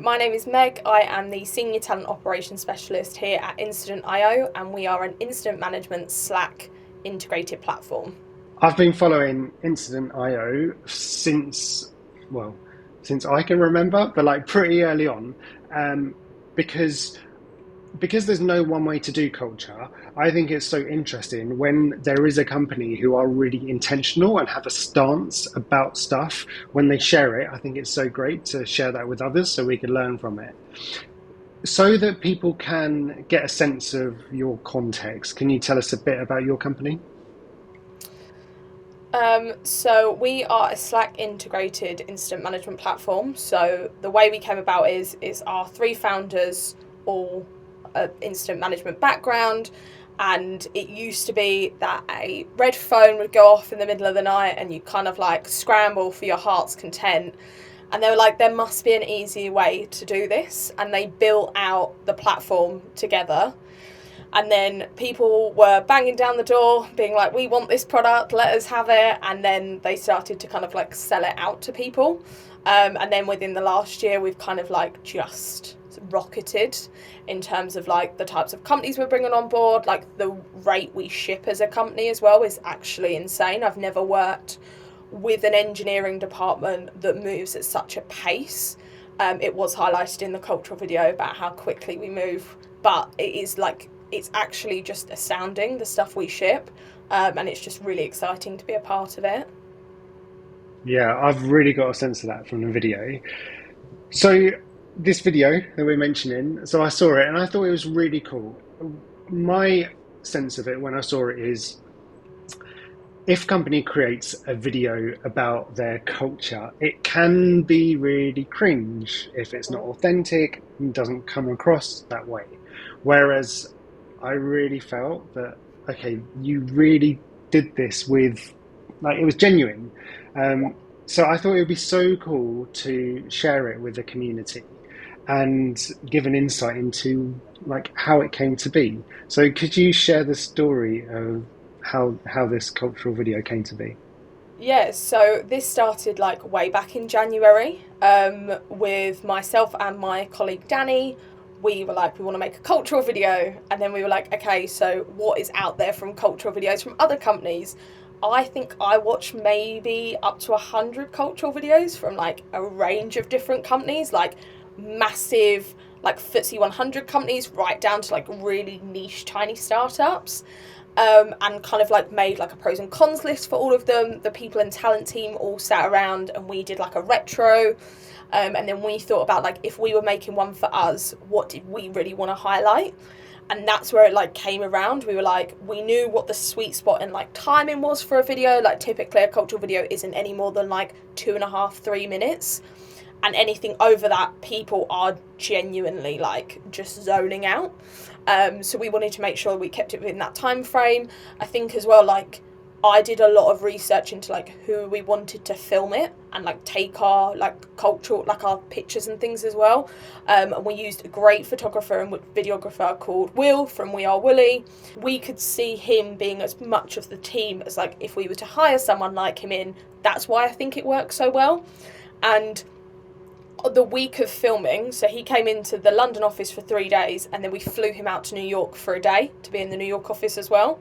my name is Meg. I am the Senior Talent Operations Specialist here at Incident.io, and we are an incident management Slack integrated platform. I've been following Incident.io since I can remember, but like pretty early on, because there's no one way to do culture. I think it's so interesting when there is a company who are really intentional and have a stance about stuff when they share it. I think it's so great to share that with others so we can learn from it. So that people can get a sense of your context, can you tell us a bit about your company? So we are a Slack integrated incident management platform. So the way we came about is our three founders all incident management background, and it used to be that a red phone would go off in the middle of the night and you kind of like scramble for your heart's content. And they were like, there must be an easier way to do this, and they built out the platform together. And then people were banging down the door being like, we want this product, let us have it. And then they started to kind of like sell it out to people. And then within the last year, we've kind of like just rocketed in terms of like the types of companies we're bringing on board. Like the rate we ship as a company as well is actually insane. I've never worked with an engineering department that moves at such a pace. It was highlighted in the cultural video about how quickly we move, but it's actually just astounding, the stuff we ship, and it's just really exciting to be a part of it. Yeah, I've really got a sense of that from the video. So this video that we're mentioning, so I saw it and I thought it was really cool. My sense of it when I saw it is if company creates a video about their culture, it can be really cringe if it's not authentic and doesn't come across that way. Whereas I really felt that, okay, you really did this with, like, it was genuine. So I thought it would be so cool to share it with the community and give an insight into like how it came to be. So could you share the story of how this cultural video came to be? Yeah, so this started like way back in January with myself and my colleague Danny. We were like, we want to make a cultural video. And then we were like, okay, so what is out there from cultural videos from other companies? I think I watched maybe up to 100 cultural videos from like a range of different companies, like massive, like FTSE 100 companies, right down to like really niche, tiny startups. And kind of like made like a pros and cons list for all of them. The people in talent team all sat around and we did like a retro. And then we thought about like if we were making one for us, what did we really want to highlight? And that's where it like came around. We were like, we knew what the sweet spot and like timing was for a video. Like typically a cultural video isn't any more than like 2.5, 3 minutes. And anything over that, people are genuinely like just zoning out. So we wanted to make sure we kept it within that time frame. I think as well, like I did a lot of research into like who we wanted to film it and like take our like cultural, like our pictures and things as well. And we used a great photographer and videographer called Will from We Are Woolly. We could see him being as much of the team as like if we were to hire someone like him in. That's why I think it works so well. And the week of filming, so he came into the London office for 3 days and then we flew him out to New York for a day to be in the New York office as well.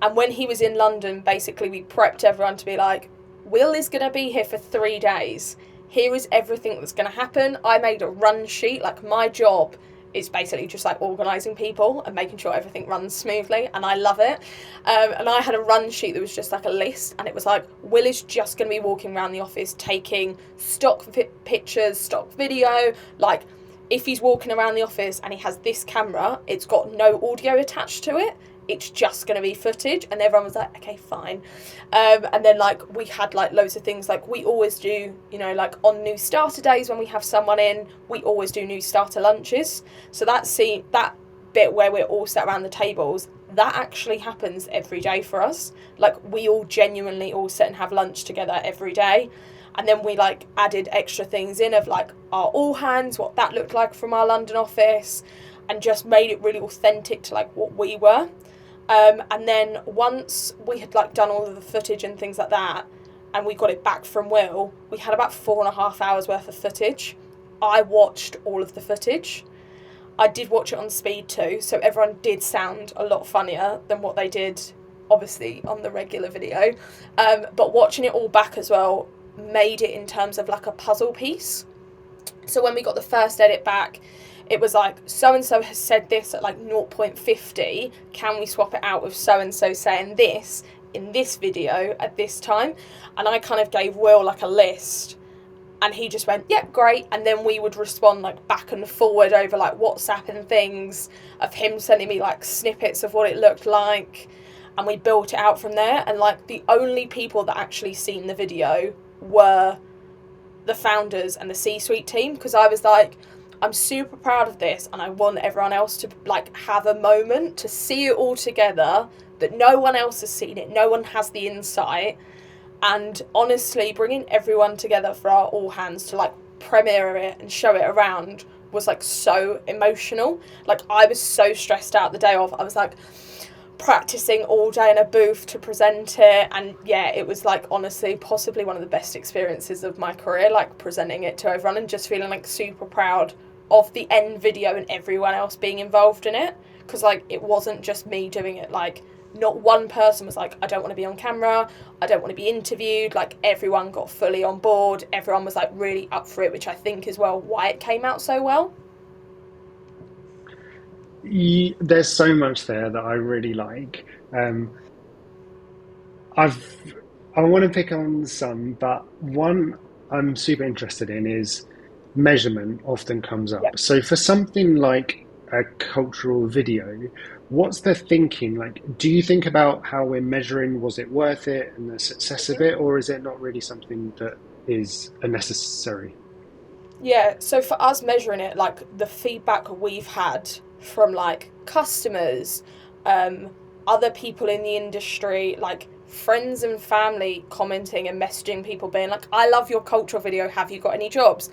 And when he was in London, basically we prepped everyone to be like, Will is going to be here for 3 days. Here is everything that's going to happen. I made a run sheet. Like my job is basically just like organising people and making sure everything runs smoothly, and I love it. And I had a run sheet that was just like a list, and it was like, Will is just going to be walking around the office taking stock pictures, stock video. Like if he's walking around the office and he has this camera, it's got no audio attached to it, it's just going to be footage. And everyone was like, okay, fine. And then like we had like loads of things like we always do, you know, like on new starter days when we have someone in, we always do new starter lunches. So that bit where we're all sat around the tables, that actually happens every day for us. Like we all genuinely all sit and have lunch together every day. And then we like added extra things in of like our all hands, what that looked like from our London office, and just made it really authentic to like what we were. And then once we had like done all of the footage and things like that, and we got it back from Will, we had about 4.5 hours worth of footage. I watched all of the footage. I did watch it on speed too, so everyone did sound a lot funnier than what they did, obviously, on the regular video. But watching it all back as well made it in terms of like a puzzle piece. So when we got the first edit back, it was like, so-and-so has said this at like 0.50, can we swap it out with so-and-so saying this in this video at this time? And I kind of gave Will like a list, and he just went, yep, great. And then we would respond like back and forward over like WhatsApp and things, of him sending me like snippets of what it looked like, and we built it out from there. And like the only people that actually seen the video were the founders and the C-suite team, because I was like, I'm super proud of this, and I want everyone else to like have a moment to see it all together, that no one else has seen it, no one has the insight. And honestly, bringing everyone together for our all hands to like premiere it and show it around was like so emotional. Like I was so stressed out the day of. I was like practicing all day in a booth to present it, and yeah, it was like honestly possibly one of the best experiences of my career, like presenting it to everyone and just feeling like super proud of the end video and everyone else being involved in it, because like it wasn't just me doing it. Like not one person was like, I don't want to be on camera, I don't want to be interviewed. Like everyone got fully on board, everyone was like really up for it, which I think is well why it came out so well. There's so much there that I really like. I've I want to pick on some, but one I'm super interested in is measurement often comes Yeah. up. So for something like a cultural video, what's the thinking? Like, do you think about how we're measuring, was it worth it and the success of it, or is it not really something that is a necessary? Yeah, so for us measuring it, like the feedback we've had from like customers, um, other people in the industry, like friends and family commenting and messaging people being like, I love your cultural video, have you got any jobs?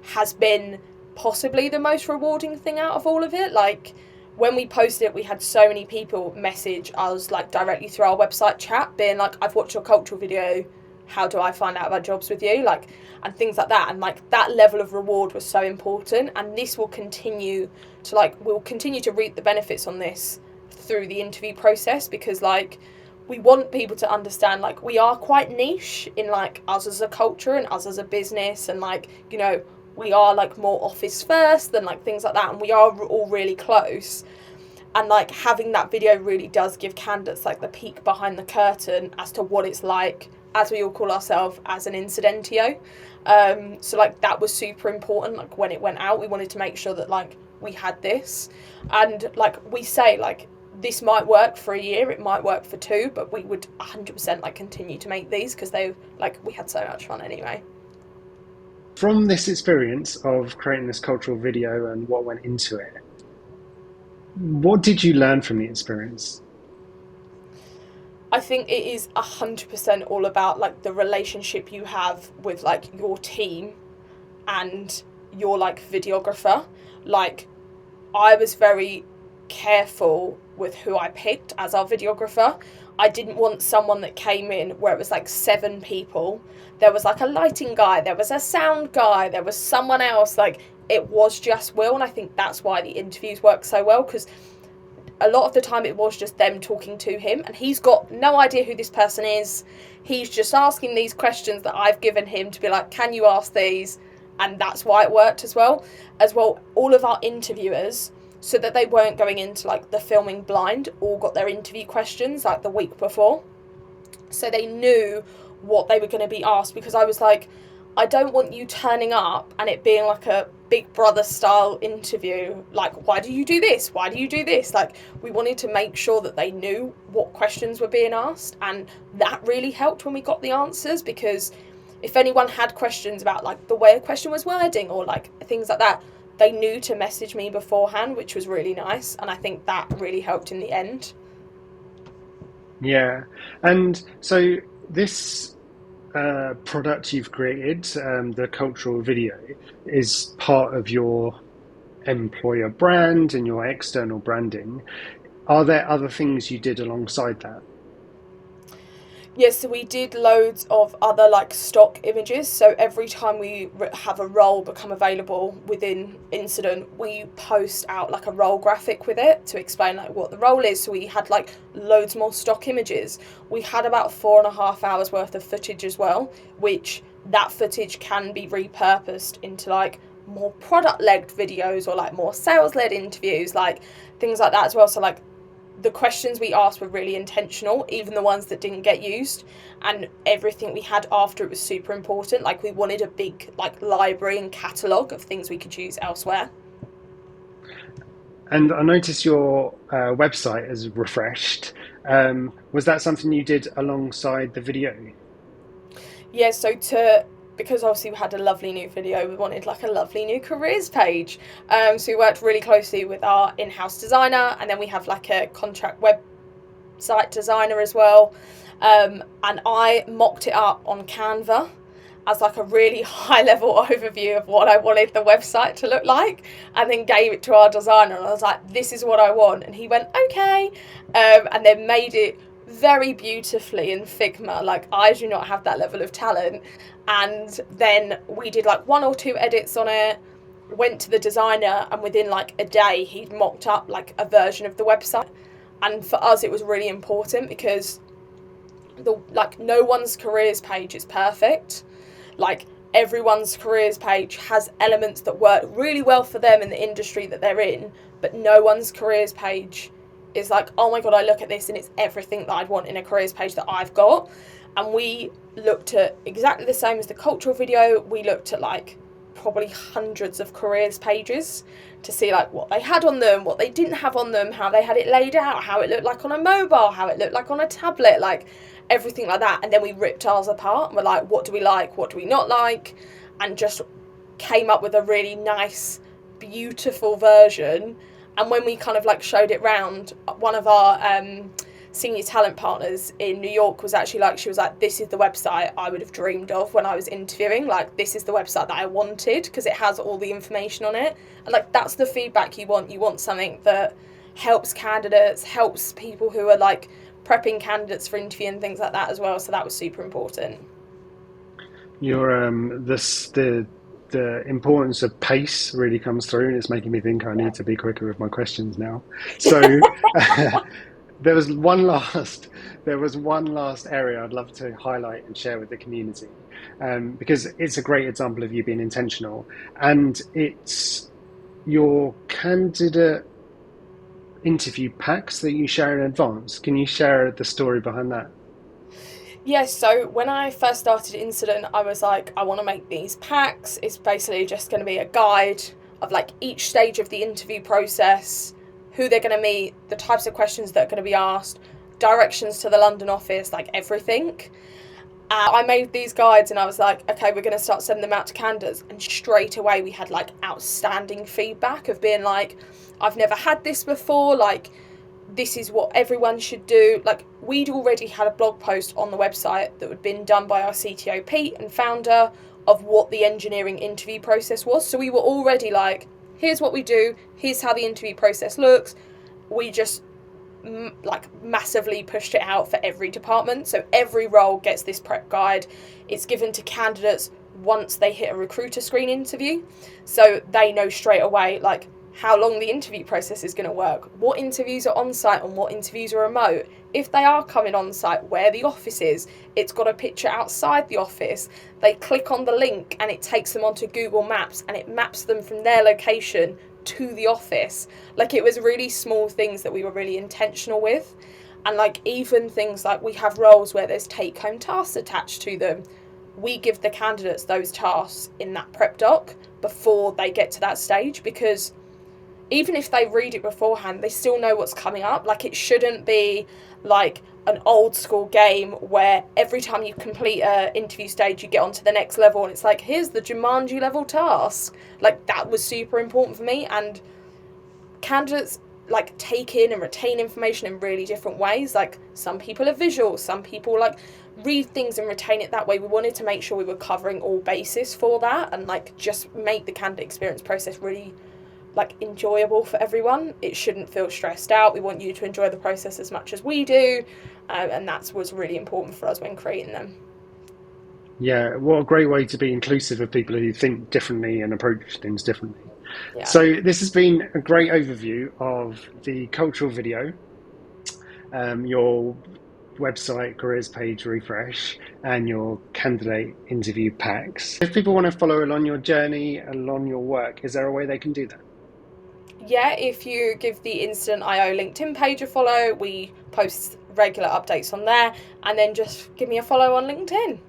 Has been possibly the most rewarding thing out of all of it. Like when we posted it, we had so many people message us like directly through our website chat being like, I've watched your cultural video, how do I find out about jobs with you? Like, and things like that. And like that level of reward was so important. And this will continue to like, we'll continue to reap the benefits on this through the interview process, because like we want people to understand like we are quite niche in like us as a culture and us as a business, and like, you know, we are like more office first than like things like that, and we are all really close. And like having that video really does give candidates like the peek behind the curtain as to what it's like, as we all call ourselves, as an incidentio. So like that was super important. Like when it went out, we wanted to make sure that like we had this, and like we say like this might work for a year, it might work for two, but we would 100% like continue to make these because they like we had so much fun anyway. From this experience of creating this cultural video and what went into it, what did you learn from the experience? I think it is 100% all about like the relationship you have with like your team and your like videographer. Like I was very careful with who I picked as our videographer. I didn't want someone that came in where it was like seven people. There was like a lighting guy, there was a sound guy, there was someone else. Like it was just Will, and I think that's why the interviews work so well, because a lot of the time it was just them talking to him, and he's got no idea who this person is. He's just asking these questions that I've given him to be like, can you ask these? And that's why it worked as well. As well, all of our interviewers, so that they weren't going into like the filming blind, all got their interview questions like the week before, so they knew what they were going to be asked. Because I was like, I don't want you turning up and it being like a Big Brother style interview, like, why do you do this, why do you do this? Like, we wanted to make sure that they knew what questions were being asked, and that really helped when we got the answers. Because if anyone had questions about like the way a question was wording or like things like that, they knew to message me beforehand, which was really nice, and I think that really helped in the end. Yeah. And so this product you've created, the cultural video, is part of your employer brand and your external branding. Are there other things you did alongside that? Yes, so we did loads of other like stock images. So every time we have a role become available within Incident, we post out like a role graphic with it to explain like what the role is. So we had like loads more stock images. We had about 4.5 hours worth of footage as well, which that footage can be repurposed into like more product led videos or like more sales led interviews, like things like that as well. So like the questions we asked were really intentional, even the ones that didn't get used, and everything we had after it was super important. Like we wanted a big like library and catalogue of things we could use elsewhere. And I noticed your website is refreshed. Was that something you did alongside the video? Yeah, so to because obviously we had a lovely new video, we wanted like a lovely new careers page. So we worked really closely with our in-house designer, and then we have like a contract website designer as well. And I mocked it up on Canva as like a really high level overview of what I wanted the website to look like, and then gave it to our designer, and I was like, this is what I want, and he went okay, and then made it very beautifully in Figma. Like I do not have that level of talent, and then we did like one or two edits on it, went to the designer, and within like a day he'd mocked up like a version of the website. And for us it was really important because the like no one's careers page is perfect. Like everyone's careers page has elements that work really well for them in the industry that they're in, but no one's careers page is like, oh my god, I look at this and it's everything that I'd want in a careers page that I've got. And we looked at exactly the same as the cultural video. We looked at like probably hundreds of careers pages to see like what they had on them, what they didn't have on them, how they had it laid out, how it looked like on a mobile, how it looked like on a tablet, like everything like that. And then we ripped ours apart and we're like, what do we like, what do we not like, and just came up with a really nice, beautiful version. And when we kind of like showed it round, one of our senior talent partners in New York was actually like, she was like, this is the website I would have dreamed of when I was interviewing. Like, this is the website that I wanted because it has all the information on it. And like, that's the feedback you want. You want something that helps candidates, helps people who are like prepping candidates for interview and things like that as well. So that was super important. Your the importance of pace really comes through, and it's making me think I Yeah. need to be quicker with my questions now. So there was one last there was one last area I'd love to highlight and share with the community, because it's a great example of you being intentional, and it's your candidate interview packs that you share in advance. Can you share the story behind that? Yes, so when I first started Incident, I was like, I want to make these packs. It's basically just going to be a guide of like each stage of the interview process, who they're going to meet, the types of questions that are going to be asked, directions to the London office, like everything. I made these guides and I was like, okay, we're going to start sending them out to candidates. And straight away we had like outstanding feedback of being like, I've never had this before, like this is what everyone should do. Like we'd already had a blog post on the website that had been done by our CTO Pete and founder of what the engineering interview process was. So we were already like, here's what we do, here's how the interview process looks. We just like massively pushed it out for every department. So every role gets this prep guide. It's given to candidates once they hit a recruiter screen interview. So they know straight away like how long the interview process is going to work, what interviews are on site and what interviews are remote. If they are coming on site, where the office is. It's got a picture outside the office. They click on the link and it takes them onto Google Maps and it maps them from their location to the office. Like it was really small things that we were really intentional with. And like even things like we have roles where there's take home tasks attached to them. We give the candidates those tasks in that prep doc before they get to that stage, because even if they read it beforehand, they still know what's coming up. Like it shouldn't be like an old school game where every time you complete a interview stage you get onto the next level and it's like, here's the Jumanji level task. Like that was super important for me. And candidates like take in and retain information in really different ways. Like some people are visual, some people like read things and retain it that way. We wanted to make sure we were covering all bases for that and like just make the candidate experience process really like enjoyable for everyone. It shouldn't feel stressed out. We want you to enjoy the process as much as we do, and that's what's really important for us when creating them. Yeah, what a great way to be inclusive of people who think differently and approach things differently. Yeah. So this has been a great overview of the cultural video, your website careers page refresh, and your candidate interview packs. If people want to follow along your journey, along your work, is there a way they can do that? Yeah, if you give the Instant IO LinkedIn page a follow, we post regular updates on there, and then just give me a follow on LinkedIn.